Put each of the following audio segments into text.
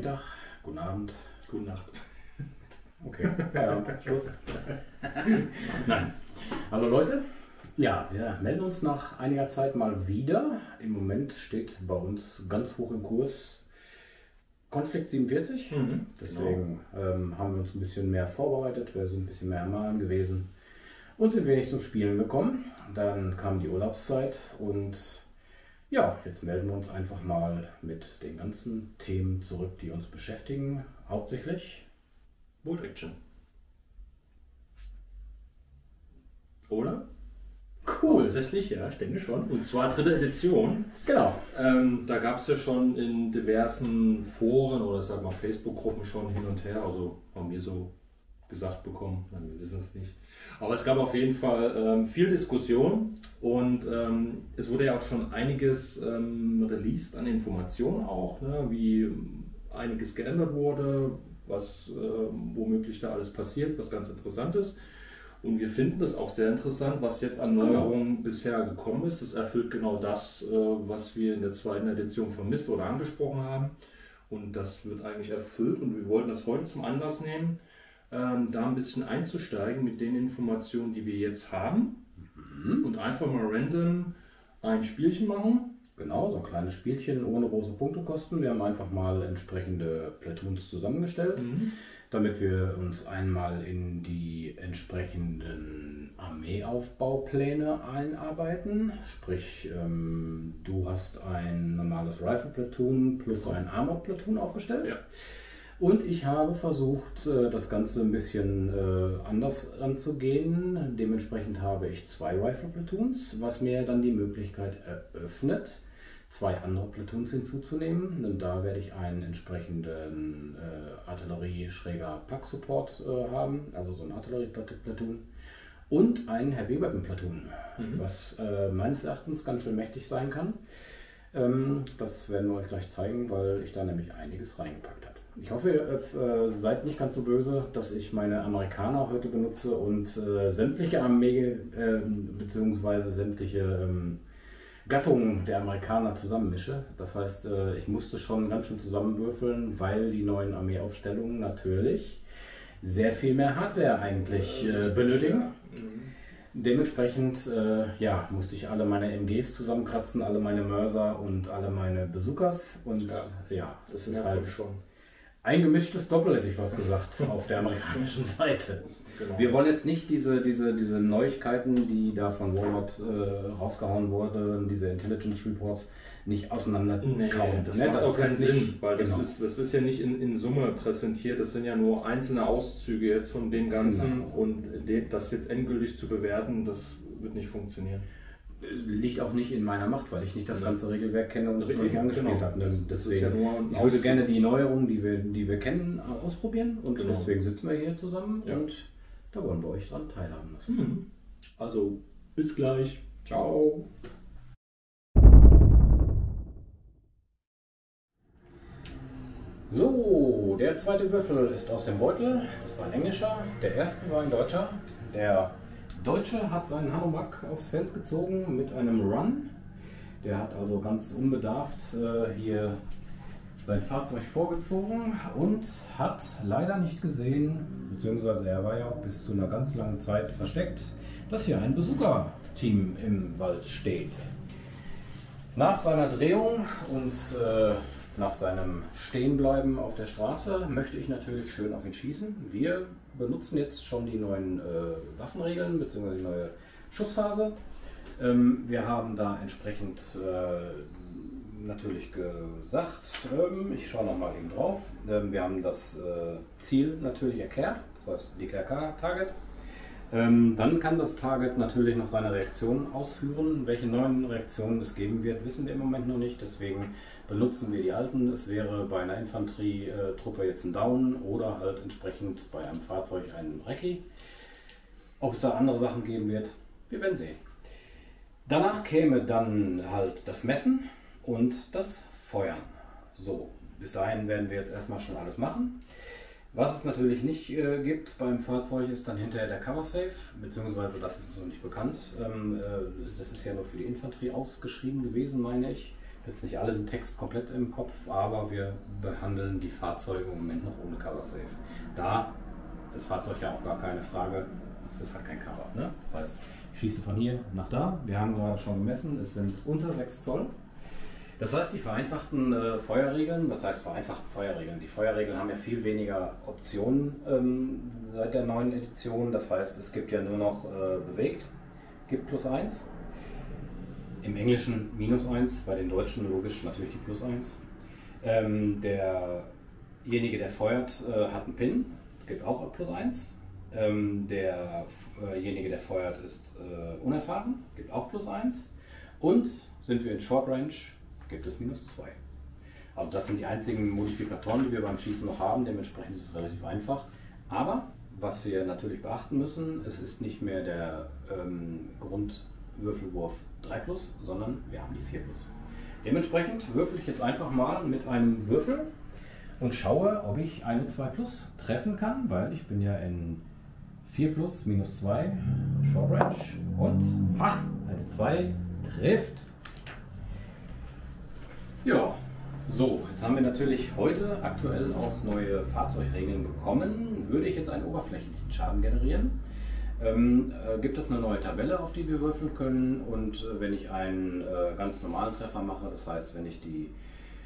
Mittag, guten Abend. Gute Nacht. Okay, Feierabend, Schluss. Nein. Hallo Leute. Ja, wir melden uns nach einiger Zeit mal wieder. Im Moment steht bei uns ganz hoch im Kurs Konflikt 47. Deswegen haben wir uns ein bisschen mehr vorbereitet. Wir sind ein bisschen mehr am Malen gewesen und sind wenig zum Spielen gekommen. Dann kam die Urlaubszeit und ja, jetzt melden wir uns einfach mal mit den ganzen Themen zurück, die uns beschäftigen. Hauptsächlich Bolt Action. Oder? cool. Tatsächlich, ja, ich denke schon. Und zwar dritte Edition. Genau. Da gab es ja schon in diversen Foren oder sag mal Facebook-Gruppen schon hin und her, also haben wir so gesagt bekommen, nein, wir wissen es nicht. Aber es gab auf jeden Fall viel Diskussion und es wurde ja auch schon einiges released an Informationen auch, ne, wie einiges geändert wurde, was womöglich da alles passiert, was ganz interessant ist. Und wir finden das auch sehr interessant, was jetzt an Neuerungen bisher gekommen ist. Das erfüllt genau das, was wir in der zweiten Edition vermisst oder angesprochen haben. Und das wird eigentlich erfüllt und wir wollten das heute zum Anlass nehmen, da ein bisschen einzusteigen mit den Informationen, die wir jetzt haben. Und einfach mal random ein Spielchen machen. Genau, so ein kleines Spielchen ohne große Punktekosten. Wir haben einfach mal entsprechende Platoons zusammengestellt, damit wir uns einmal in die entsprechenden Armeeaufbaupläne einarbeiten. Sprich, du hast ein normales Rifle Platoon plus ein Armored Platoon aufgestellt. Ja. Und ich habe versucht, das Ganze ein bisschen anders anzugehen. Dementsprechend habe ich 2 Rifle Platoons, was mir dann die Möglichkeit eröffnet, 2 andere Platoons hinzuzunehmen. Und da werde ich einen entsprechenden Artillerie-Pack-Support haben, also so ein Artillerie-Platoon. Und einen Heavy Weapon Platoon, was meines Erachtens ganz schön mächtig sein kann. Das werden wir euch gleich zeigen, weil ich da nämlich einiges reingepackt habe. Ich hoffe, ihr seid nicht ganz so böse, dass ich meine Amerikaner heute benutze und sämtliche Armee bzw. sämtliche Gattungen der Amerikaner zusammenmische. Das heißt, ich musste schon ganz schön zusammenwürfeln, weil die neuen Armeeaufstellungen natürlich sehr viel mehr Hardware eigentlich benötigen. Dementsprechend ja, musste ich alle meine MGs zusammenkratzen, alle meine Mörser und alle meine Bazookas. Und ja, das ist halt schon ein gemischtes Doppel, hätte ich fast gesagt, auf der amerikanischen Seite. Genau. Wir wollen jetzt nicht diese Neuigkeiten, die da von Walmart rausgehauen wurden, diese Intelligence Reports, nicht auseinanderkauen. Das macht auch keinen Sinn, weil das genau. ist ja nicht in Summe präsentiert, das sind ja nur einzelne Auszüge jetzt von dem Ganzen und das jetzt endgültig zu bewerten, das wird nicht funktionieren. Liegt auch nicht in meiner Macht, weil ich nicht das ganze Regelwerk kenne und das noch nicht angespielt habe. Deswegen, ja ich würde gerne die Neuerungen, die wir kennen, ausprobieren und Genau. deswegen sitzen wir hier zusammen und da wollen wir euch dran teilhaben lassen. Also, bis gleich. Ciao! So, der zweite Würfel ist aus dem Beutel. Das war ein englischer. Der erste war ein deutscher. Der Deutsche hat seinen Hanomag aufs Feld gezogen mit einem Run. Der hat also ganz unbedarft hier sein Fahrzeug vorgezogen und hat leider nicht gesehen, beziehungsweise er war ja auch bis zu einer ganz langen Zeit versteckt, dass hier ein Bazooka-Team im Wald steht. Nach seiner Drehung und nach seinem Stehenbleiben auf der Straße möchte ich natürlich schön auf ihn schießen. Wir benutzen jetzt schon die neuen Waffenregeln bzw. die neue Schussphase. Wir haben da entsprechend natürlich gesagt, ich schaue noch mal eben drauf. Wir haben das Ziel natürlich erklärt, das heißt Declare Target. Dann kann das Target natürlich noch seine Reaktion ausführen. Welche neuen Reaktionen es geben wird, wissen wir im Moment noch nicht. Deswegen benutzen wir die alten. Es wäre bei einer Infanterietruppe jetzt ein Down oder halt entsprechend bei einem Fahrzeug ein Recce. Ob es da andere Sachen geben wird, wir werden sehen. Danach käme dann halt das Messen und das Feuern. So, bis dahin werden wir jetzt erstmal schon alles machen. Was es natürlich nicht gibt beim Fahrzeug ist dann hinterher der Cover Safe, beziehungsweise das ist uns noch nicht bekannt. Das ist ja nur für die Infanterie ausgeschrieben gewesen, meine ich. jetzt nicht alle den Text komplett im Kopf, aber wir behandeln die Fahrzeuge im Moment noch ohne Cover Safe. Da das Fahrzeug ja auch gar keine Frage, es ist halt kein Cover. Ne? Das heißt, ich schieße von hier nach da. Wir haben gerade schon gemessen, es sind unter 6 Zoll. Das heißt, die vereinfachten Feuerregeln, was heißt vereinfachten Feuerregeln? Die Feuerregeln haben ja viel weniger Optionen seit der neuen Edition. Das heißt, es gibt ja nur noch bewegt, gibt +1. Im Englischen -1, bei den Deutschen logisch natürlich die +1. Derjenige, der feuert, hat einen Pin, gibt auch +1. Derjenige, der feuert, ist unerfahren, gibt auch +1. Und sind wir in Short Range, gibt es -2. Also das sind die einzigen Modifikatoren, die wir beim Schießen noch haben, dementsprechend ist es relativ einfach. Aber was wir natürlich beachten müssen, es ist nicht mehr der Grundwürfelwurf 3+, sondern wir haben die 4+. Dementsprechend würfel ich jetzt einfach mal mit einem Würfel und schaue, ob ich eine 2+ treffen kann, weil ich bin ja in 4+, -2, Short Range und eine 2 trifft. Ja, so, jetzt haben wir natürlich heute aktuell auch neue Fahrzeugregeln bekommen. Würde ich jetzt einen oberflächlichen Schaden generieren, gibt es eine neue Tabelle, auf die wir würfeln können, und wenn ich einen ganz normalen Treffer mache, das heißt, wenn ich die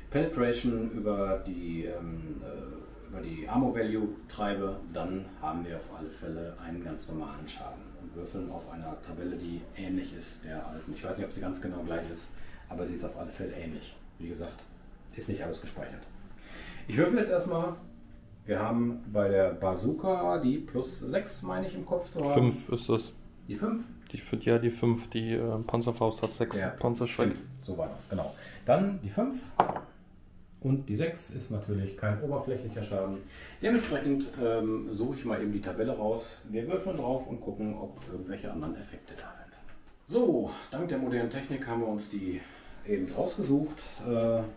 Penetration über die Ammo Value treibe, dann haben wir auf alle Fälle einen ganz normalen Schaden und würfeln auf einer Tabelle, die ähnlich ist der alten. Ich weiß nicht, ob sie ganz genau gleich ist, aber sie ist auf alle Fälle ähnlich. Wie gesagt, ist nicht alles gespeichert. Ich würfel jetzt erstmal. Wir haben bei der Bazooka die +6, meine ich, im Kopf zu haben. 5 ist das. Die 5? Die 5. Die Panzerfaust hat 6 Panzerschreck. So war das, genau. Dann die 5 und die 6 ist natürlich kein oberflächlicher Schaden. Dementsprechend suche ich mal eben die Tabelle raus. Wir würfeln drauf und gucken, ob irgendwelche anderen Effekte da sind. So, dank der modernen Technik haben wir uns die eben rausgesucht,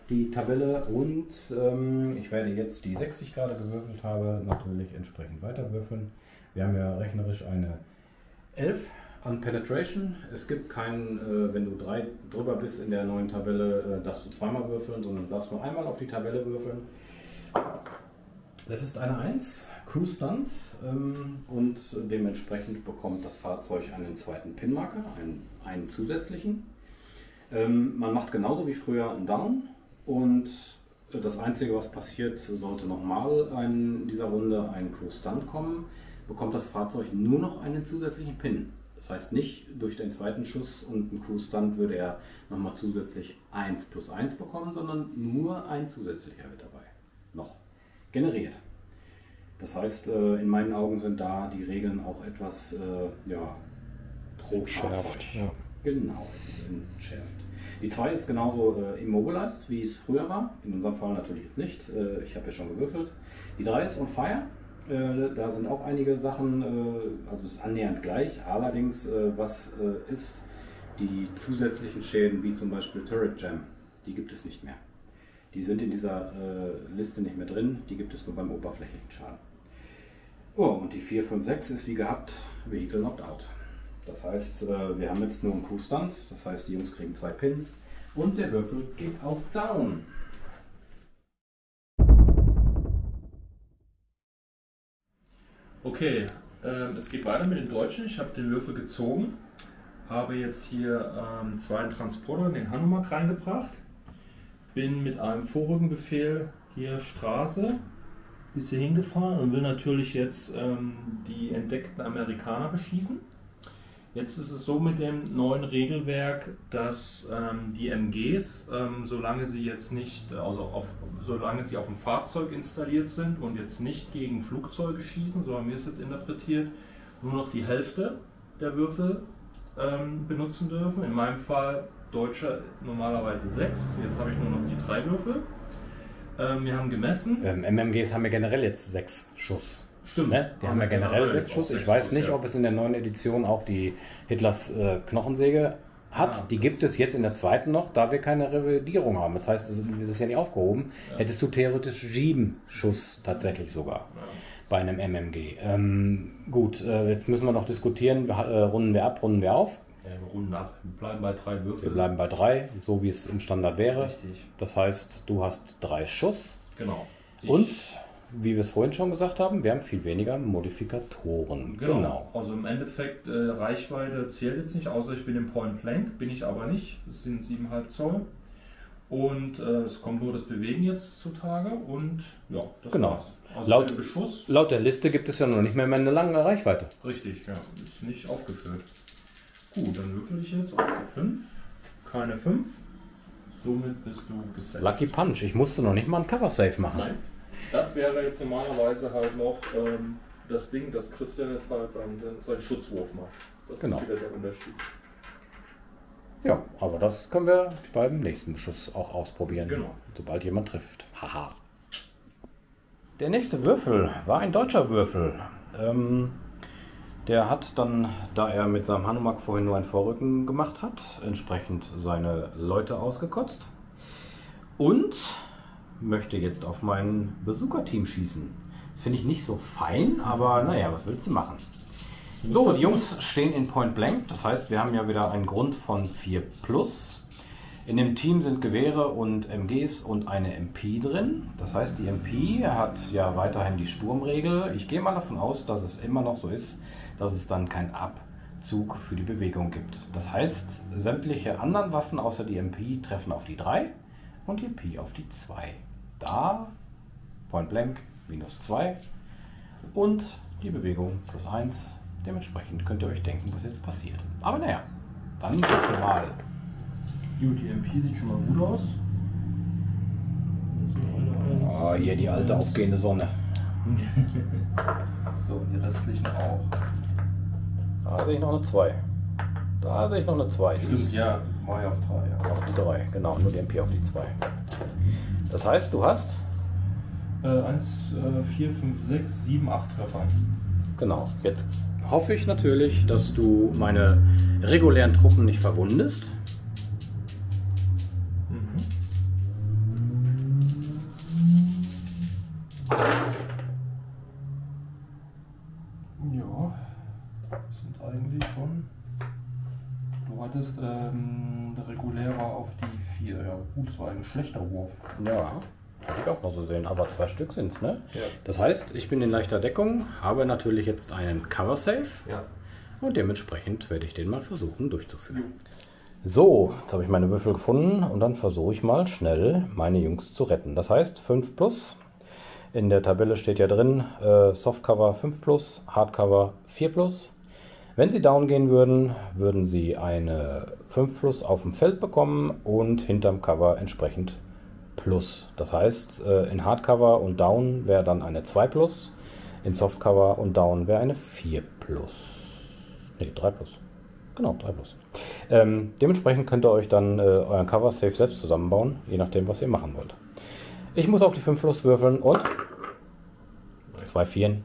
die Tabelle, und ich werde jetzt die 6, die ich gerade gewürfelt habe, natürlich entsprechend weiter würfeln. Wir haben ja rechnerisch eine 11 an Penetration. Es gibt keinen, wenn du 3 drüber bist in der neuen Tabelle, darfst du zweimal würfeln, sondern darfst nur einmal auf die Tabelle würfeln. Das ist eine 1, Crew Stunt, und dementsprechend bekommt das Fahrzeug einen zweiten Pinmarker, einen zusätzlichen. Man macht genauso wie früher einen Down, und das Einzige, was passiert, sollte nochmal in dieser Runde ein Crew Stunt kommen, bekommt das Fahrzeug nur noch einen zusätzlichen Pin. Das heißt, nicht durch den zweiten Schuss und einen Crew Stunt würde er nochmal zusätzlich 1+1 bekommen, sondern nur ein zusätzlicher wird dabei noch generiert. Das heißt, in meinen Augen sind da die Regeln auch etwas pro Fahrzeug. Ja. Genau, es ist entschärft. Die 2 ist genauso immobilized, wie es früher war. In unserem Fall natürlich jetzt nicht. Ich habe ja schon gewürfelt. Die 3 ist on fire. Da sind auch einige Sachen, also es ist annähernd gleich. Allerdings, was ist, die zusätzlichen Schäden, wie zum Beispiel Turret Jam, die gibt es nicht mehr. Die sind in dieser Liste nicht mehr drin. Die gibt es nur beim oberflächlichen Schaden. Oh, und die 4, 5, 6 ist wie gehabt Vehicle Knocked Out. Das heißt, wir haben jetzt nur einen Crew Stunt, das heißt, die Jungs kriegen 2 Pins und der Würfel geht auf Down. Okay, es geht weiter mit den Deutschen. Ich habe den Würfel gezogen, habe jetzt hier 2 Transporter in den Hanomag reingebracht, bin mit einem Vorrückenbefehl hier Straße bis hier hingefahren und will natürlich jetzt die entdeckten Amerikaner beschießen. Jetzt ist es so mit dem neuen Regelwerk, dass die MGs, solange sie jetzt nicht, solange sie auf dem Fahrzeug installiert sind und jetzt nicht gegen Flugzeuge schießen, so haben wir es jetzt interpretiert, nur noch die Hälfte der Würfel benutzen dürfen. In meinem Fall Deutscher normalerweise 6, jetzt habe ich nur noch die 3 Würfel. Wir haben gemessen. MMGs haben ja generell jetzt 6 Schuss. Stimmt. Ne? Die haben ja generell 6 Schuss. Ich weiß nicht, ob es in der neuen Edition auch die Hitlers Knochensäge hat. Ja, die gibt es jetzt in der zweiten noch, da wir keine Revidierung haben. Das heißt, das ist ja nicht aufgehoben. Ja. Hättest du theoretisch 7 Schuss tatsächlich sogar bei einem MMG. Gut, jetzt müssen wir noch diskutieren, runden wir ab, runden wir auf. Ja, wir runden ab. Wir bleiben bei 3 Würfeln. Wir bleiben bei 3, so wie es im Standard wäre. Richtig. Das heißt, du hast 3 Schuss. Genau. Und, wie wir es vorhin schon gesagt haben, wir haben viel weniger Modifikatoren. Genau. Also im Endeffekt, Reichweite zählt jetzt nicht, außer ich bin im Point Blank, bin ich aber nicht. Das sind 7,5 Zoll. Und es kommt nur das Bewegen jetzt zutage und ja, das war's. Also laut Beschuss. Laut der Liste gibt es ja noch nicht mehr eine lange Reichweite. Richtig, ja. Ist nicht aufgeführt. Gut, dann würfel ich jetzt auf die 5. Keine 5. Somit bist du gesaved. Lucky Punch. Ich musste noch nicht mal einen Cover-Save machen. Nein. Das wäre jetzt normalerweise halt noch das Ding, dass Christian jetzt halt seinen Schutzwurf macht. Das genau. ist wieder der Unterschied. Ja, aber das können wir beim nächsten Beschuss auch ausprobieren. Genau. Sobald jemand trifft. Haha. Der nächste Würfel war ein deutscher Würfel. Der hat dann, da er mit seinem Hanomag vorhin nur ein Vorrücken gemacht hat, entsprechend seine Leute ausgekotzt. Und möchte jetzt auf mein Bazooka-Team schießen. Das finde ich nicht so fein, aber naja, was willst du machen? So, die Jungs stehen in Point Blank, das heißt, wir haben ja wieder einen Grund von 4+. In dem Team sind Gewehre und MGs und eine MP drin. Das heißt, die MP hat ja weiterhin die Sturmregel. Ich gehe mal davon aus, dass es immer noch so ist, dass es dann keinen Abzug für die Bewegung gibt. Das heißt, sämtliche anderen Waffen außer die MP treffen auf die 3 und die MP auf die 2. Da Point Blank -2 und die Bewegung +1. Dementsprechend könnt ihr euch denken, was jetzt passiert. Aber naja, dann geht's mal. Gut, die MP sieht schon mal gut aus. Oh, hier die alte aufgehende Sonne. So, und die restlichen auch. Da sehe ich noch eine 2. Da sehe ich noch eine 2. Stimmt, ja, war ja auf 3. Ja. Auf die 3, genau, nur die MP auf die 2. Das heißt, du hast? 1, 4, 5, 6, 7, 8 Treffer. Genau, jetzt hoffe ich natürlich, dass du meine regulären Truppen nicht verwundest. Ja, sind eigentlich schon. Du hattest der reguläre auf die 4. Ja, gut, es war ein schlechter Wurf. Ja, kann ich auch mal so sehen, aber 2 Stück sind es, ne? Ja. Das heißt, ich bin in leichter Deckung, habe natürlich jetzt einen Cover-Save. Ja. Und dementsprechend werde ich den mal versuchen durchzuführen. So, jetzt habe ich meine Würfel gefunden und dann versuche ich mal schnell meine Jungs zu retten. Das heißt 5+. In der Tabelle steht ja drin, Softcover 5+, Hardcover 4+. Wenn sie down gehen würden, würden sie eine 5+ auf dem Feld bekommen und hinterm Cover entsprechend Plus. Das heißt, in Hardcover und Down wäre dann eine 2+, in Softcover und Down wäre eine 4+. Ne, 3+. Genau, 3+. Dementsprechend könnt ihr euch dann euren Cover-Safe selbst zusammenbauen, je nachdem, was ihr machen wollt. Ich muss auf die 5+ würfeln und 2 Vieren.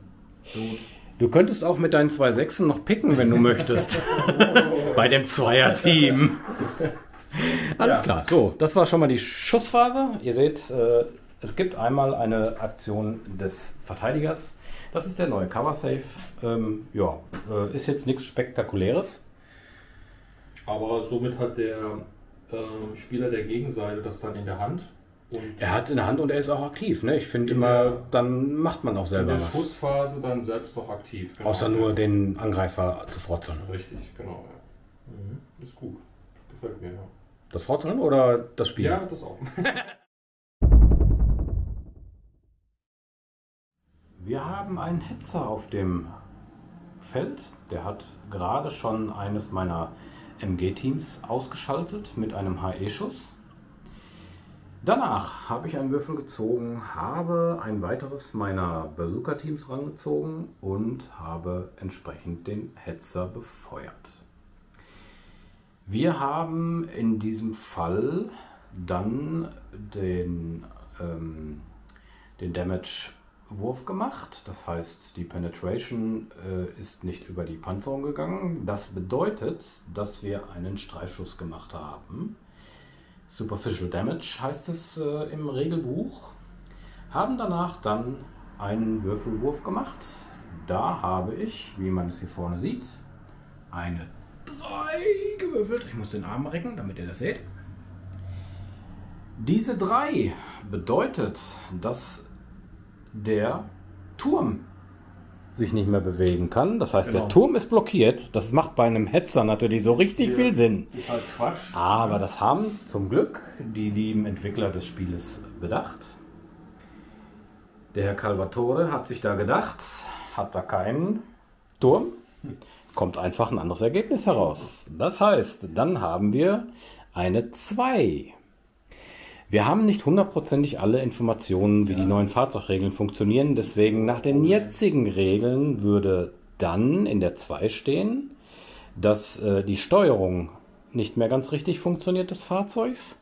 Du könntest auch mit deinen 2 Sechsen noch picken, wenn du möchtest. Bei dem Zweier-Team. Alles klar. So, das war schon mal die Schussphase. Ihr seht, es gibt einmal eine Aktion des Verteidigers. Das ist der neue Cover-Safe. Ist jetzt nichts Spektakuläres. Aber somit hat der Spieler der Gegenseite das dann in der Hand. Und Er hat es in der Hand und er ist auch aktiv. Ne? Ich finde immer, dann macht man auch in selber der was. Schussphase dann selbst noch aktiv. Genau. Außer nur den Angreifer zu frotzeln. Richtig, genau. Ja. Ist gut. Gefällt mir, ja. Das Frotzeln oder das Spiel? Ja, das auch. Wir haben einen Hetzer auf dem Feld. Der hat gerade schon eines meiner MG-Teams ausgeschaltet mit einem HE-Schuss. Danach habe ich einen Würfel gezogen, habe ein weiteres meiner Bazooka-Teams rangezogen und habe entsprechend den Hetzer befeuert. Wir haben in diesem Fall dann den Damage-Wurf gemacht. Das heißt, die Penetration ist nicht über die Panzerung gegangen. Das bedeutet, dass wir einen Streifschuss gemacht haben. Superficial Damage heißt es im Regelbuch. Haben danach dann einen Würfelwurf gemacht. Da habe ich, wie man es hier vorne sieht, eine 3 gewürfelt. Ich muss den Arm recken, damit ihr das seht. Diese 3 bedeutet, dass der Turm sich nicht mehr bewegen kann. Das heißt, der Turm ist blockiert. Das macht bei einem Hetzer natürlich so richtig viel Sinn. Ist halt Quatsch. Aber das haben zum Glück die lieben Entwickler des Spieles bedacht. Der Herr Calvatore hat sich da gedacht, hat da keinen Turm, kommt einfach ein anderes Ergebnis heraus. Das heißt, dann haben wir eine 2. Wir haben nicht hundertprozentig alle Informationen, wie die neuen Fahrzeugregeln funktionieren. Deswegen nach den jetzigen Regeln würde dann in der 2 stehen, dass die Steuerung nicht mehr ganz richtig funktioniert des Fahrzeugs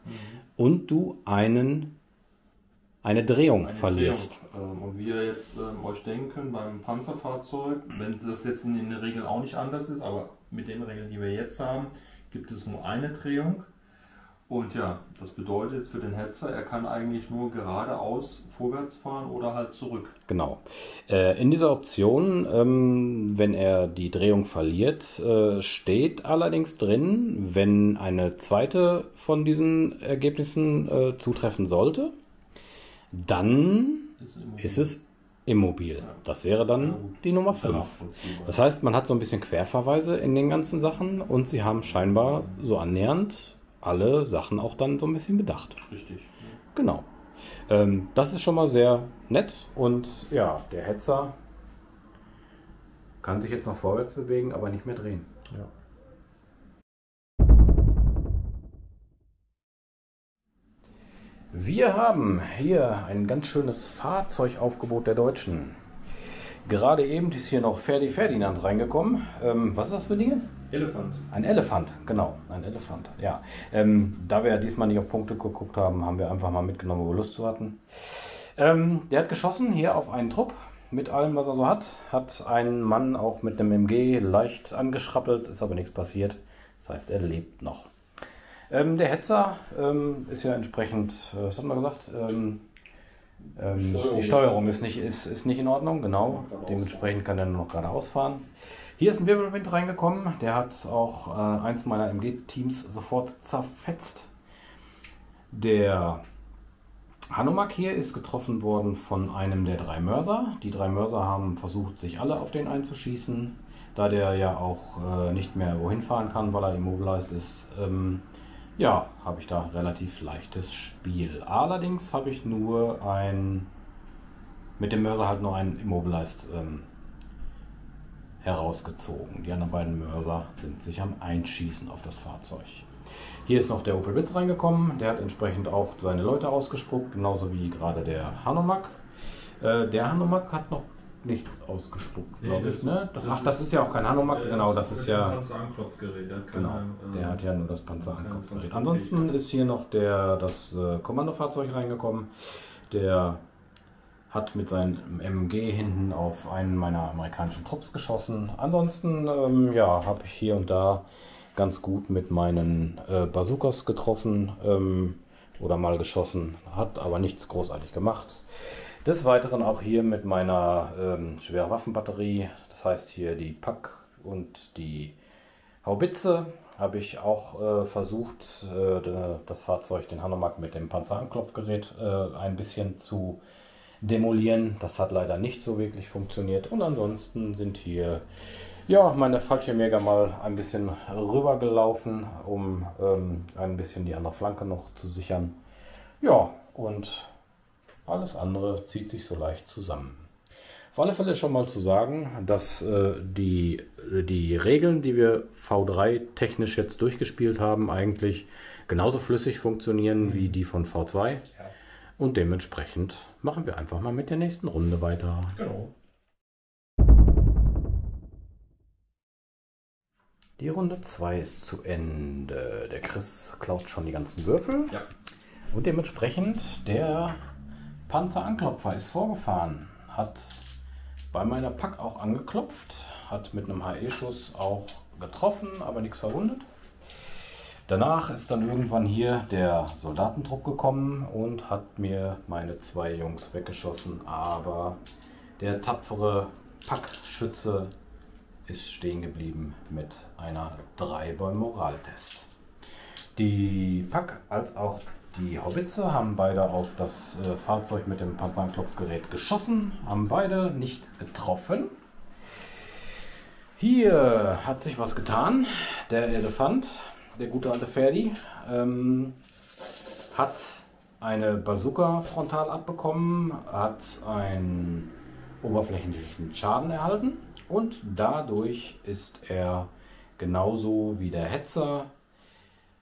und du eine Drehung verlierst. Und wie ihr jetzt euch denken könnt, beim Panzerfahrzeug, wenn das jetzt in den Regeln auch nicht anders ist, aber mit den Regeln, die wir jetzt haben, gibt es nur eine Drehung. Und ja, das bedeutet jetzt für den Hetzer, er kann eigentlich nur geradeaus vorwärts fahren oder halt zurück. Genau. In dieser Option, wenn er die Drehung verliert, steht allerdings drin, wenn eine zweite von diesen Ergebnissen zutreffen sollte, dann ist es immobil. Ja. Das wäre dann die Nummer 5. Das heißt, man hat so ein bisschen Querverweise in den ganzen Sachen und sie haben scheinbar so annähernd alle Sachen auch dann so ein bisschen bedacht. Richtig. Genau. Das ist schon mal sehr nett und ja, der Hetzer kann sich jetzt noch vorwärts bewegen, aber nicht mehr drehen. Ja. Wir haben hier ein ganz schönes Fahrzeugaufgebot der Deutschen. Gerade eben ist hier noch Ferdi Ferdinand reingekommen. Was ist das für Dinge? Elefant. Ein Elefant, genau. Ein Elefant, ja. Da wir ja diesmal nicht auf Punkte geguckt haben, haben wir einfach mal mitgenommen, wo wir Lust zu hatten. Der hat geschossen hier auf einen Trupp mit allem, was er so hat. Hat einen Mann auch mit einem MG leicht angeschrappelt, ist aber nichts passiert. Das heißt, er lebt noch. Der Hetzer ist ja entsprechend, was hat man gesagt? Die Steuerung ist nicht in Ordnung, genau. Dementsprechend kann er nur noch geradeaus fahren. Hier ist ein Wirbelwind reingekommen, der hat auch eins meiner MG-Teams sofort zerfetzt. Der Hanomag hier ist getroffen worden von einem der 3 Mörser. Die 3 Mörser haben versucht, sich alle auf den einzuschießen. Da der ja auch nicht mehr wohin fahren kann, weil er immobilisiert ist, ja, habe ich da relativ leichtes Spiel. Allerdings habe ich nur mit dem Mörser halt nur einen Immobilized herausgezogen. Die anderen beiden Mörser sind sich am Einschießen auf das Fahrzeug. Hier ist noch der Opel Blitz reingekommen. Der hat entsprechend auch seine Leute ausgespuckt, genauso wie gerade der Hanomag. Der Hanomag hat noch nichts ausgespuckt, glaube ich. Ne? Das ist ja auch kein Hanomag, genau, das ist ja... Panzeranklopfgerät. Genau, der hat ja nur das Panzeranklopfgerät. Ansonsten ist hier noch das Kommandofahrzeug reingekommen. Der hat mit seinem MG hinten auf einen meiner amerikanischen Trupps geschossen. Ansonsten ja, habe ich hier und da ganz gut mit meinen Bazookas getroffen oder mal geschossen, hat aber nichts großartig gemacht. Des Weiteren auch hier mit meiner schweren Waffenbatterie, das heißt hier die Pack und die Haubitze, habe ich auch versucht, das Fahrzeug, den Hanomag mit dem Panzeranklopfgerät ein bisschen zu demolieren. Das hat leider nicht so wirklich funktioniert. Und ansonsten sind hier ja meine Fallschirmjäger mal ein bisschen rübergelaufen, um ein bisschen die andere Flanke noch zu sichern. Ja, und alles andere zieht sich so leicht zusammen. Auf alle Fälle schon mal zu sagen, dass die Regeln, die wir V3 technisch jetzt durchgespielt haben, eigentlich genauso flüssig funktionieren wie die von V2. Ja. Und dementsprechend machen wir einfach mal mit der nächsten Runde weiter. Genau. Die Runde 2 ist zu Ende. Der Chris klaut schon die ganzen Würfel. Ja. Und dementsprechend der Panzeranklopfer ist vorgefahren. Hat bei meiner Pack auch angeklopft. Hat mit einem HE-Schuss auch getroffen, aber nichts verwundet. Danach ist dann irgendwann hier der Soldatentrupp gekommen und hat mir meine 2 Jungs weggeschossen. Aber der tapfere Packschütze ist stehen geblieben mit einer 3 beim Moraltest. Die Pack als auch die Haubitze haben beide auf das Fahrzeug mit dem Panzerklopfgerät geschossen, haben beide nicht getroffen. Hier hat sich was getan. Der Elefant, der gute alte Ferdi, hat eine Bazooka frontal abbekommen, hat einen oberflächlichen Schaden erhalten und dadurch ist er genauso wie der Hetzer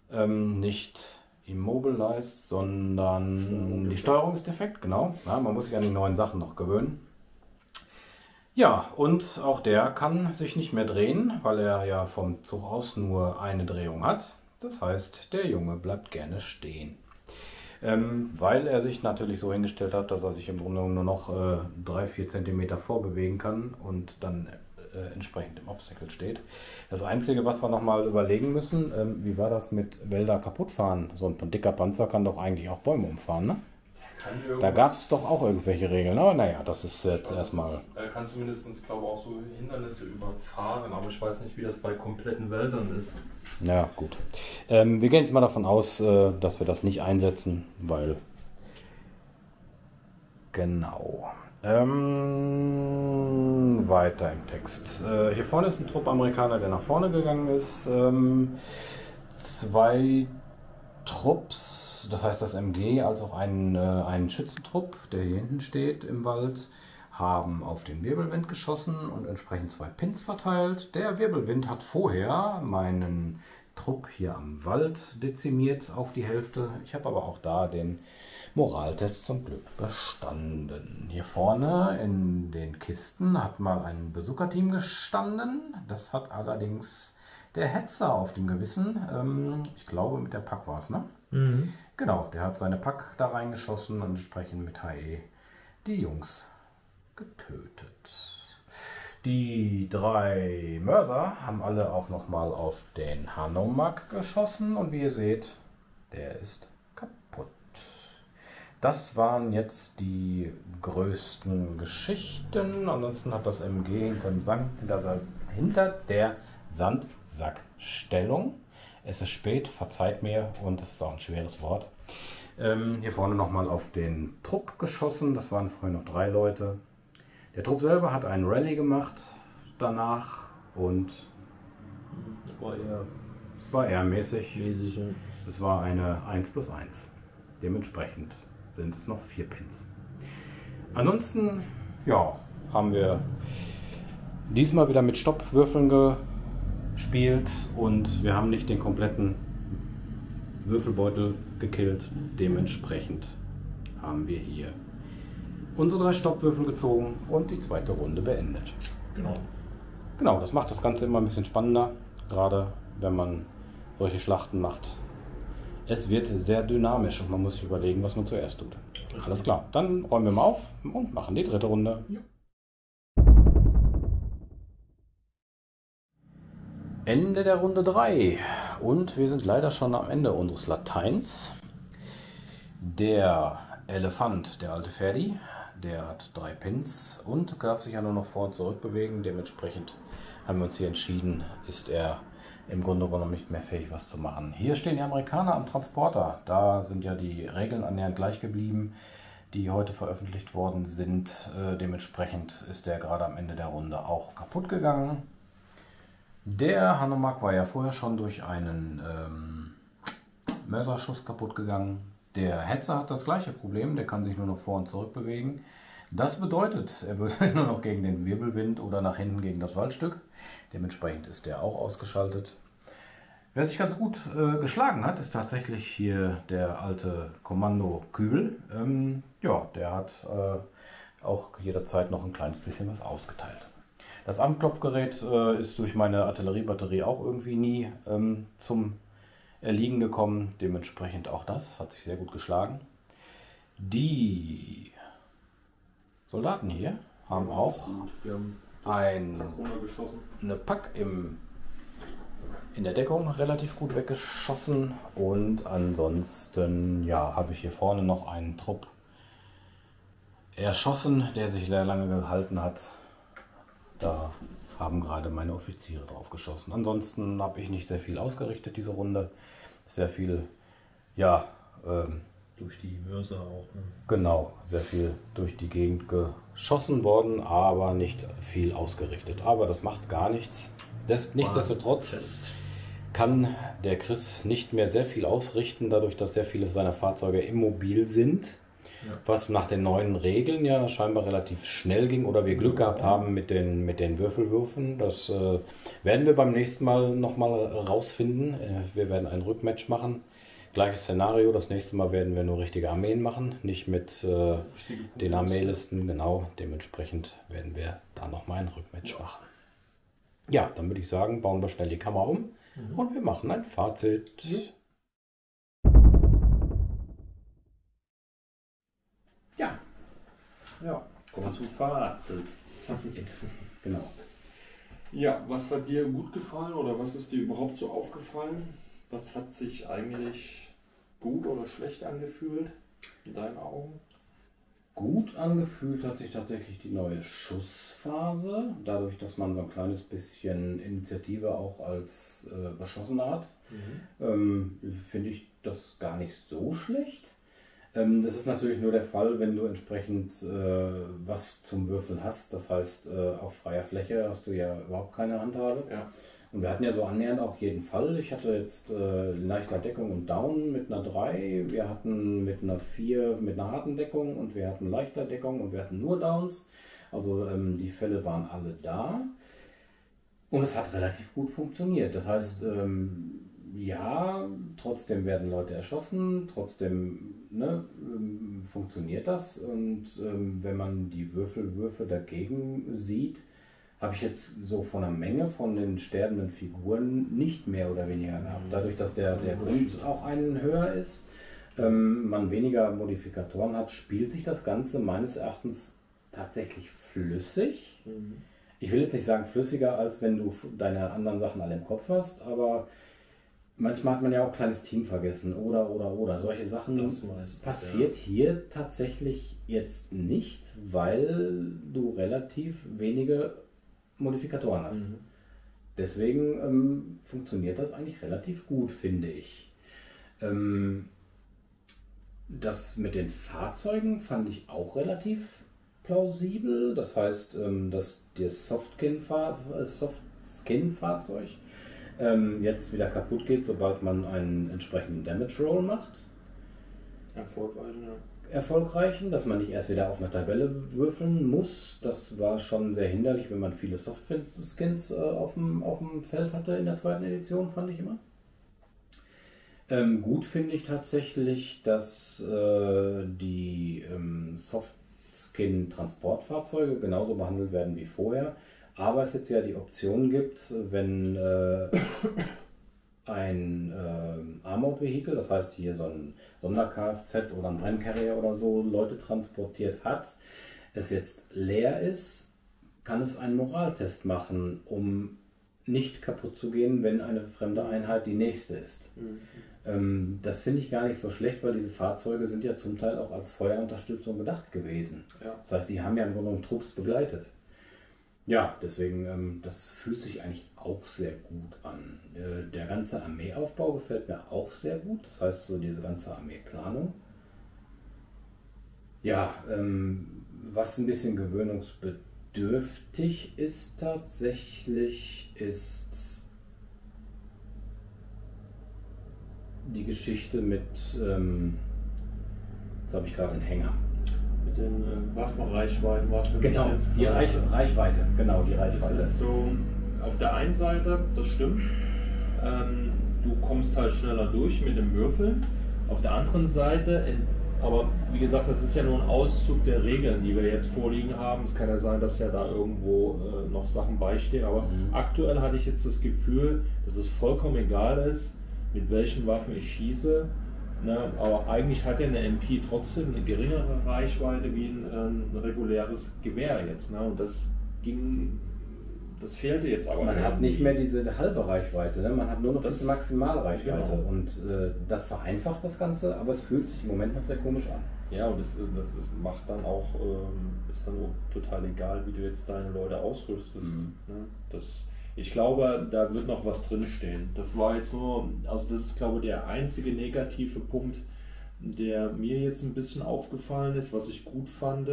nicht immobilized, sondern die Steuerung ist defekt, genau. Ja, man muss sich an die neuen Sachen noch gewöhnen. Ja, und auch der kann sich nicht mehr drehen, weil er ja vom Zug aus nur eine Drehung hat. Das heißt, der Junge bleibt gerne stehen. Weil er sich natürlich so hingestellt hat, dass er sich im Grunde nur noch 3-4 cm vorbewegen kann und dann entsprechend im Obstacle steht. Das Einzige, was wir noch mal überlegen müssen, wie war das mit Wälder kaputt fahren? So ein dicker Panzer kann doch eigentlich auch Bäume umfahren, ne? Da gab es doch auch irgendwelche Regeln, aber naja, das ist jetzt erstmal... Er kann zumindest, glaube ich, auch so Hindernisse überfahren, aber ich weiß nicht, wie das bei kompletten Wäldern ist. Ja, gut. Wir gehen jetzt mal davon aus, dass wir das nicht einsetzen, weil... Genau. Weiter im Text. Hier vorne ist ein Trupp Amerikaner, der nach vorne gegangen ist. 2 Trupps, das heißt das MG, als auch ein Schützentrupp, der hier hinten steht im Wald, haben auf den Wirbelwind geschossen und entsprechend 2 Pins verteilt. Der Wirbelwind hat vorher meinen Trupp hier am Wald dezimiert auf die Hälfte. Ich habe aber auch da den Moraltest zum Glück bestanden. Hier vorne in den Kisten hat mal ein Bazooka-Team gestanden. Das hat allerdings der Hetzer auf dem Gewissen. Ich glaube, mit der Pack war es, ne? Mhm. Genau, der hat seine Pack da reingeschossen und entsprechend mit HE die Jungs getötet. Die 3 Mörser haben alle auch nochmal auf den Hanomag geschossen und wie ihr seht, der ist kaputt. Das waren jetzt die größten Geschichten. Ansonsten hat das MG hinter der Sandsackstellung. Es ist spät, verzeiht mir, und es ist auch ein schweres Wort. Hier vorne nochmal auf den Trupp geschossen. Das waren vorher noch 3 Leute. Der Trupp selber hat einen Rallye gemacht danach und war eher mäßig. Ja. Es war eine 1+1. Dementsprechend sind es noch 4 Pins. Ansonsten, ja, haben wir diesmal wieder mit Stoppwürfeln gespielt und wir haben nicht den kompletten Würfelbeutel gekillt. Dementsprechend haben wir hier unsere 3 Stoppwürfel gezogen und die zweite Runde beendet. Genau, das macht das Ganze immer ein bisschen spannender, gerade wenn man solche Schlachten macht. Es wird sehr dynamisch und man muss sich überlegen, was man zuerst tut. Alles klar, dann räumen wir mal auf und machen die dritte Runde. Ja. Ende der Runde 3 und wir sind leider schon am Ende unseres Lateins. Der Elefant, der alte Ferdi, der hat 3 Pins und darf sich ja nur noch vor und zurück bewegen. Dementsprechend haben wir uns hier entschieden, ist er im Grunde genommen nicht mehr fähig, was zu machen. Hier stehen die Amerikaner am Transporter. Da sind ja die Regeln annähernd gleich geblieben, die heute veröffentlicht worden sind. Dementsprechend ist der gerade am Ende der Runde auch kaputt gegangen. Der Hanomag war ja vorher schon durch einen Mörserschuss kaputt gegangen. Der Hetzer hat das gleiche Problem, der kann sich nur noch vor und zurück bewegen. Das bedeutet, er wird nur noch gegen den Wirbelwind oder nach hinten gegen das Waldstück. Dementsprechend ist der auch ausgeschaltet. Wer sich ganz gut geschlagen hat, ist tatsächlich hier der alte Kommando Kübel. Ja, der hat auch jederzeit noch ein kleines bisschen was ausgeteilt. Das Anklopfgerät ist durch meine Artilleriebatterie auch irgendwie nie zum Erliegen gekommen. Dementsprechend auch das hat sich sehr gut geschlagen. Die Soldaten hier haben auch eine Pack in der Deckung relativ gut weggeschossen. Und ansonsten ja, habe ich hier vorne noch einen Trupp erschossen, der sich sehr lange gehalten hat. Da haben gerade meine Offiziere drauf geschossen. Ansonsten habe ich nicht sehr viel ausgerichtet diese Runde. Sehr viel, ja, durch die Mörser auch. Ne? Genau, sehr viel durch die Gegend geschossen worden, aber nicht viel ausgerichtet. Aber das macht gar nichts. Nichtsdestotrotz kann der Chris nicht mehr sehr viel ausrichten, dadurch, dass sehr viele seiner Fahrzeuge immobil sind. Ja. Was nach den neuen Regeln ja scheinbar relativ schnell ging oder wir Glück gehabt haben mit den Würfelwürfen. Das werden wir beim nächsten Mal nochmal rausfinden. Wir werden ein Rückmatch machen. Gleiches Szenario, das nächste Mal werden wir nur richtige Armeen machen, nicht mit den Armeelisten. Genau, dementsprechend werden wir da nochmal ein Rückmatch machen. Ja, dann würde ich sagen, bauen wir schnell die Kamera um und wir machen ein Fazit. Ja, kommen wir zum Fazit. Genau. Ja, was hat dir gut gefallen oder was ist dir überhaupt so aufgefallen? Was hat sich eigentlich gut oder schlecht angefühlt in deinen Augen? Gut angefühlt hat sich tatsächlich die neue Schussphase, dadurch, dass man so ein kleines bisschen Initiative auch als Beschossene hat. Finde ich das gar nicht so schlecht. Das ist natürlich nur der Fall, wenn du entsprechend was zum Würfeln hast. Das heißt, auf freier Fläche hast du ja überhaupt keine Handhabe. Ja. Und wir hatten ja so annähernd auch jeden Fall. Ich hatte jetzt leichter Deckung und Down mit einer 3. Wir hatten mit einer 4 mit einer harten Deckung und wir hatten leichter Deckung und wir hatten nur Downs. Also die Fälle waren alle da. Und es hat relativ gut funktioniert. Das heißt, ja, trotzdem werden Leute erschossen, trotzdem funktioniert das. Und wenn man die Würfelwürfe dagegen sieht, habe ich jetzt so von der Menge von den sterbenden Figuren nicht mehr oder weniger gehabt. Dadurch, dass der Grund auch einen höher ist, man weniger Modifikatoren hat, spielt sich das Ganze meines Erachtens tatsächlich flüssig. Ich will jetzt nicht sagen flüssiger, als wenn du deine anderen Sachen alle im Kopf hast, aber manchmal hat man ja auch kleines Team vergessen oder. Solche Sachen passiert hier tatsächlich jetzt nicht, weil du relativ wenige Modifikatoren hast. Deswegen funktioniert das eigentlich relativ gut, finde ich. Das mit den Fahrzeugen fand ich auch relativ plausibel. Das heißt, dass das Soft-Skin-Fahrzeug jetzt wieder kaputt geht, sobald man einen entsprechenden Damage Roll macht. Erfolgreichen, dass man nicht erst wieder auf eine Tabelle würfeln muss. Das war schon sehr hinderlich, wenn man viele Soft-Skins auf dem Feld hatte in der zweiten Edition, fand ich immer. Gut finde ich tatsächlich, dass die Soft-Skin-Transportfahrzeuge genauso behandelt werden wie vorher. Aber es jetzt ja die Option gibt, wenn ein Armored Vehicle, das heißt hier so ein Sonder-Kfz oder ein Brenncarrier oder so, Leute transportiert hat, es jetzt leer ist, kann es einen Moraltest machen, um nicht kaputt zu gehen, wenn eine fremde Einheit die nächste ist. Das finde ich gar nicht so schlecht, weil diese Fahrzeuge sind ja zum Teil auch als Feuerunterstützung gedacht gewesen. Ja. Das heißt, die haben ja im Grunde genommen Trupps begleitet. Ja, deswegen, das fühlt sich eigentlich auch sehr gut an. Der ganze Armeeaufbau gefällt mir auch sehr gut. Das heißt, so diese ganze Armeeplanung. Ja, was ein bisschen gewöhnungsbedürftig ist tatsächlich, ist die Geschichte mit, jetzt habe ich gerade einen Hänger. Mit den Waffenreichweiten war für genau, mich jetzt die Reichweite, genau, die Reichweite. Das ist so, auf der einen Seite, das stimmt, du kommst halt schneller durch mit dem Würfeln. Auf der anderen Seite, aber wie gesagt, das ist ja nur ein Auszug der Regeln, die wir jetzt vorliegen haben. Es kann ja sein, dass ja da irgendwo noch Sachen beistehen, aber aktuell hatte ich jetzt das Gefühl, dass es vollkommen egal ist, mit welchen Waffen ich schieße. Ne, aber eigentlich hat ja eine MP trotzdem eine geringere Reichweite wie ein reguläres Gewehr jetzt. Ne? Und das fehlte jetzt aber. Man hat nicht mehr diese halbe Reichweite, ne? Man hat nur noch diese Maximalreichweite. Genau. Und das vereinfacht das Ganze, aber es fühlt sich im Moment noch sehr komisch an. Ja, und macht dann auch, ist dann auch total egal, wie du jetzt deine Leute ausrüstest. Ne? Ich glaube, da wird noch was drinstehen. Das war jetzt nur, also das ist, glaube ich, der einzige negative Punkt, der mir jetzt ein bisschen aufgefallen ist. Was ich gut fand,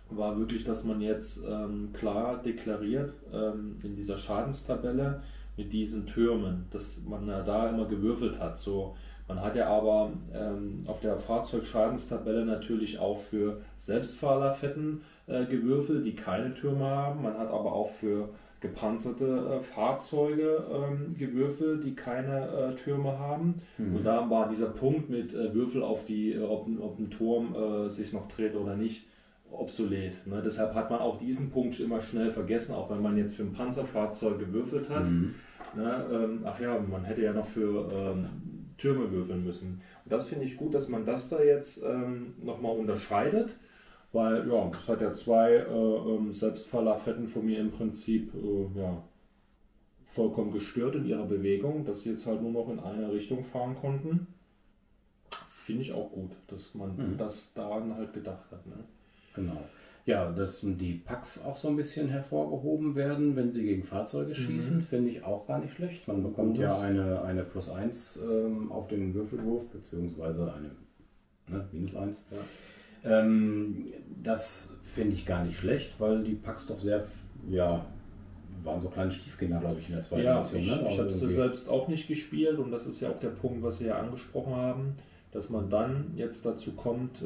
war wirklich, dass man jetzt klar deklariert in dieser Schadenstabelle mit diesen Türmen, dass man da immer gewürfelt hat. So, man hat ja aber auf der Fahrzeugschadenstabelle natürlich auch für Selbstfahrerfetten gewürfelt, die keine Türme haben. Man hat aber auch für gepanzerte Fahrzeuge gewürfelt, die keine Türme haben. Und da war dieser Punkt mit Würfel auf die, ob ein Turm sich noch dreht oder nicht, obsolet. Ne? Deshalb hat man auch diesen Punkt immer schnell vergessen, auch wenn man jetzt für ein Panzerfahrzeug gewürfelt hat. Ne? Ach ja, man hätte ja noch für Türme würfeln müssen. Und das finde ich gut, dass man das da jetzt nochmal unterscheidet, weil ja, es hat ja zwei Selbstfahrerfetten von mir im Prinzip vollkommen gestört in ihrer Bewegung, dass sie jetzt halt nur noch in eine Richtung fahren konnten. Finde ich auch gut, dass man das daran halt gedacht hat. Ne? Genau. Ja, dass die Packs auch so ein bisschen hervorgehoben werden, wenn sie gegen Fahrzeuge schießen, finde ich auch gar nicht schlecht. Man bekommt ja eine +1 auf den Würfelwurf, beziehungsweise eine -1. Ja. Das finde ich gar nicht schlecht, weil die Packs doch sehr, waren so kleine Stiefkinder, glaube ich, in der zweiten Edition. Ich habe es selbst auch nicht gespielt und das ist ja auch der Punkt, was Sie ja angesprochen haben, dass man dann jetzt dazu kommt,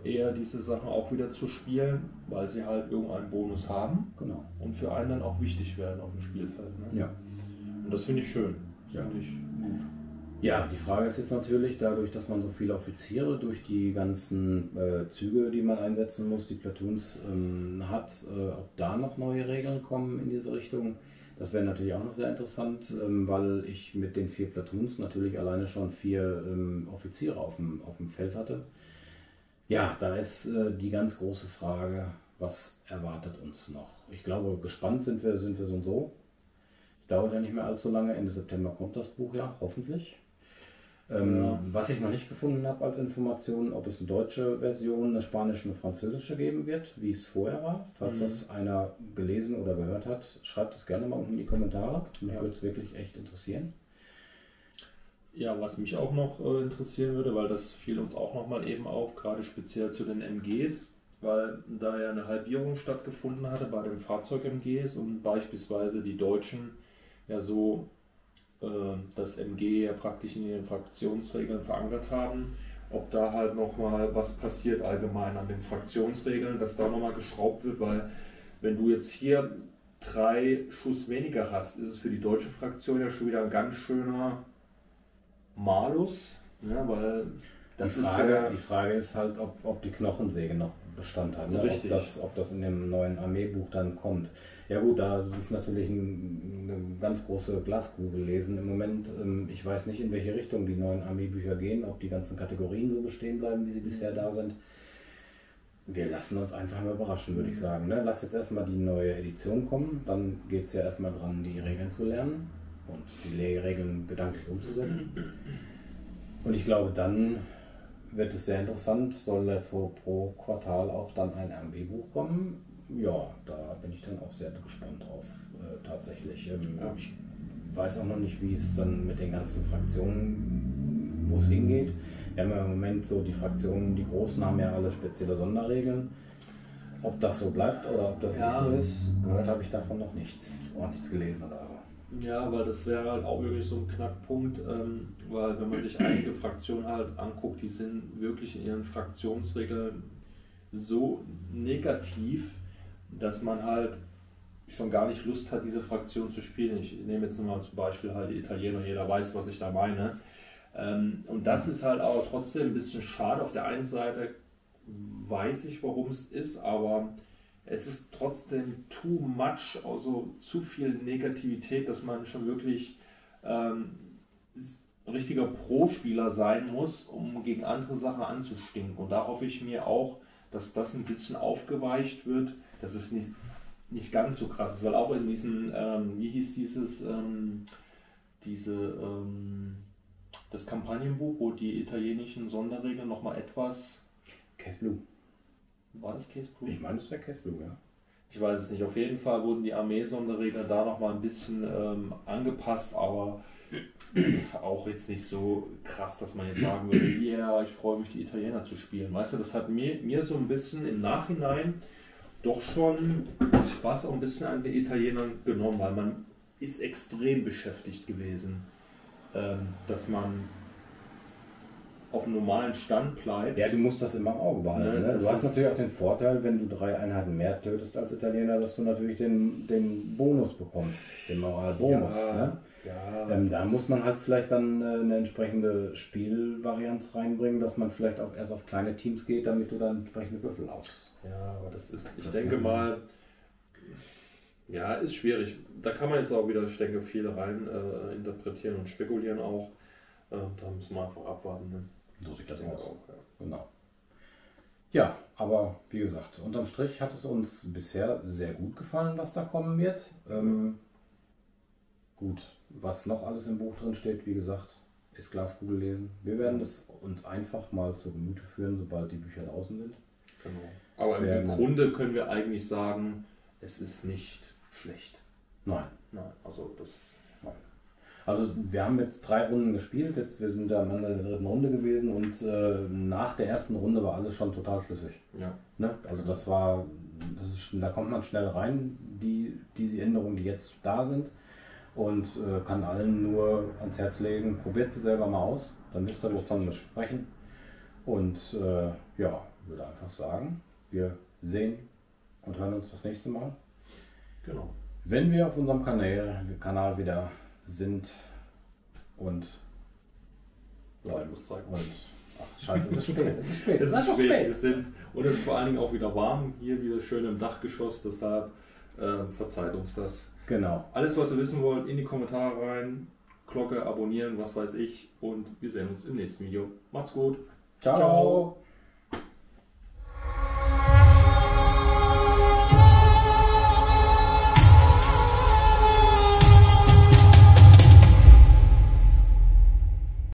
eher diese Sachen auch wieder zu spielen, weil sie halt irgendeinen Bonus haben und für einen dann auch wichtig werden auf dem Spielfeld. Ne? Ja. Und das finde ich schön. Finde ich gut. Ja, die Frage ist jetzt natürlich, dadurch, dass man so viele Offiziere durch die ganzen Züge, die man einsetzen muss, die Platoons hat, ob da noch neue Regeln kommen in diese Richtung. Das wäre natürlich auch noch sehr interessant, weil ich mit den 4 Platoons natürlich alleine schon 4 Offiziere auf dem Feld hatte. Ja, da ist die ganz große Frage, was erwartet uns noch? Ich glaube, gespannt sind wir so und so. Es dauert ja nicht mehr allzu lange, Ende September kommt das Buch ja, hoffentlich. Was ich noch nicht gefunden habe als Information, ob es eine deutsche Version, eine spanische, eine französische geben wird, wie es vorher war. Falls das einer gelesen oder gehört hat, schreibt es gerne mal unten in die Kommentare. Mich würde es wirklich echt interessieren. Ja, was mich auch noch interessieren würde, weil das fiel uns auch nochmal eben auf, gerade speziell zu den MGs, weil da ja eine Halbierung stattgefunden hatte bei den Fahrzeug-MGs und beispielsweise die Deutschen ja so das MG ja praktisch in den Fraktionsregeln verankert haben, ob da halt nochmal was passiert allgemein an den Fraktionsregeln, dass da nochmal geschraubt wird, weil wenn du jetzt hier 3 Schuss weniger hast, ist es für die deutsche Fraktion ja schon wieder ein ganz schöner Malus, ja, weil das die Frage ist halt, ob die Knochensäge noch Bestand hat, ne? Ob das in dem neuen Armeebuch dann kommt. Ja gut, da ist natürlich eine ganz große Glaskugel lesen. Im Moment, ich weiß nicht, in welche Richtung die neuen Armeebücher gehen, ob die ganzen Kategorien so bestehen bleiben, wie sie bisher da sind. Wir lassen uns einfach mal überraschen, würde ich sagen. Ne? Lass jetzt erstmal die neue Edition kommen, dann geht es ja erstmal dran, die Regeln zu lernen und die Regeln gedanklich umzusetzen. Und ich glaube, dann wird es sehr interessant, soll pro Quartal auch dann ein MB-Buch kommen. Ja, da bin ich dann auch sehr gespannt drauf, tatsächlich. Ich weiß auch noch nicht, wie es dann mit den ganzen Fraktionen, wo es hingeht. Wir haben ja im Moment so die Fraktionen, die Großen haben ja alle spezielle Sonderregeln. Ob das so bleibt oder ob das nicht so ist, gehört habe ich davon noch nichts. Auch nichts gelesen oder so. Ja, weil das wäre halt auch wirklich so ein Knackpunkt, weil wenn man sich einige Fraktionen halt anguckt, die sind wirklich in ihren Fraktionsregeln so negativ, dass man halt schon gar nicht Lust hat, diese Fraktion zu spielen. Ich nehme jetzt nur mal zum Beispiel halt die Italiener, jeder weiß, was ich da meine. Und das ist halt aber trotzdem ein bisschen schade. Auf der einen Seite weiß ich, warum es ist, aber es ist trotzdem too much, also zu viel Negativität, dass man schon wirklich ein richtiger Pro-Spieler sein muss, um gegen andere Sachen anzustinken. Und da hoffe ich mir auch, dass das ein bisschen aufgeweicht wird, dass es nicht ganz so krass ist, weil auch in diesen, wie hieß das Kampagnenbuch, wo die italienischen Sonderregeln nochmal etwas Case Blue. War das Case Blue? Ich meine, das wäre Case Blue, ja. Ich weiß es nicht. Auf jeden Fall wurden die Armee-Sonderregler da nochmal ein bisschen angepasst, aber auch jetzt nicht so krass, dass man jetzt sagen würde, yeah, ich freue mich, die Italiener zu spielen. Weißt du, das hat mir so ein bisschen im Nachhinein doch schon Spaß auch ein bisschen an den Italienern genommen, weil man ist extrem beschäftigt gewesen, dass man auf einem normalen Stand bleibt. Ja, du musst das immer im Auge behalten. Ne? Du hast natürlich auch den Vorteil, wenn du 3 Einheiten mehr tötest als Italiener, dass du natürlich den Bonus bekommst, den Moralbonus. Ja, ne? ja, da muss man halt vielleicht dann eine entsprechende Spielvarianz reinbringen, dass man vielleicht auch erst auf kleine Teams geht, damit du dann entsprechende Würfel aus. Ja, aber ich denke mal, ja, ist schwierig. Da kann man jetzt auch wieder, ich denke, viel rein interpretieren und spekulieren auch. Da müssen wir einfach abwarten. Ne? So sieht das aus. Auch, ja. Genau. Ja, aber wie gesagt, unterm Strich hat es uns bisher sehr gut gefallen, was da kommen wird. Gut, was noch alles im Buch drin steht, wie gesagt, ist Glaskugel lesen. Wir werden es uns einfach mal zu Gemüte führen, sobald die Bücher draußen sind. Genau. Aber im Grunde können wir eigentlich sagen, es ist nicht schlecht. Nein. Nein, also das... Also wir haben jetzt 3 Runden gespielt, wir sind am Ende der 3. Runde gewesen und nach der ersten Runde war alles schon total flüssig. Ja. Ne? Also da kommt man schnell rein, die Änderungen, die jetzt da sind, und kann allen nur ans Herz legen, probiert sie selber mal aus, dann wisst ihr, wovon wir sprechen. Und ja, würde einfach sagen, wir sehen und hören uns das nächste Mal. Genau. Wenn wir auf unserem Kanal wieder sind und ja, ich muss sagen. Ach, scheiße, es ist spät. Es ist spät. Es ist einfach spät. Und es ist vor allen Dingen auch wieder warm. Hier wieder schön im Dachgeschoss. Deshalb verzeiht uns das. Genau. Alles, was ihr wissen wollt, in die Kommentare rein. Glocke, abonnieren, was weiß ich. Und wir sehen uns im nächsten Video. Macht's gut. Ciao. Ciao.